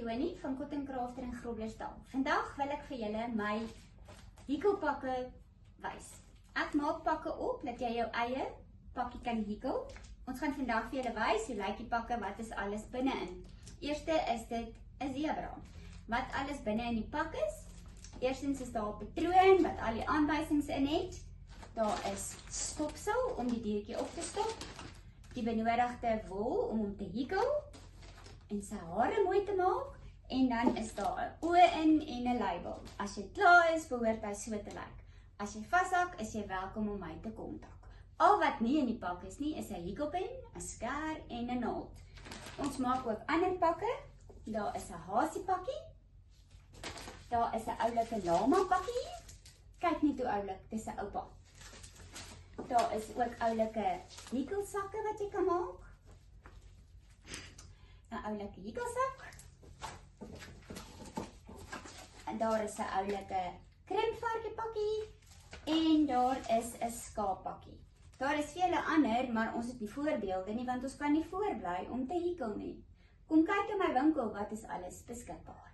Leonie van Cotton Crafter in Groblersdal. Vandag wil ek vir julle my hikkelpakke wys. Ek maak pakke op dat jy jou eie pakkie kan hikkel. Ons gaan vandag vir julle wys hoe lyk die pakke, wat is alles binne-in. Eerste is dit 'n zebra. Wat alles binne in die pak is. Eerstens is daar 'n patroon wat al die aanwysings in het. Daar is stopsel om die diertjie op te stop. Die benodigde wol om hom te hikkel en sy hare mooi te maak, en dan is daar 'n oë in en 'n label. As jy klaar is, behoort hy so te lyk. As jy vashak, is jy welkom om my te kontak. Al wat nie in die pak is nie, is 'n hikkelpen, 'n skêr en 'n naald. Ons maak ook ander pakke. Daar is 'n hasiepakkie. Daar is 'n oulike lama pakkie. Kyk net hoe oulik, dis 'n oupa. Daar is ook oulike hikkelsakke wat jy kan maak. 'n oulike hikkelsak. En daar is 'n oulike krimpvarkepakkie en daar is 'n skaappakkie. Daar is vele ander, maar ons het nie voorbeelde nie, want ons kan nie voorbly om te hikkel nie. Kom kyk in my winkel, wat is alles beskikbaar.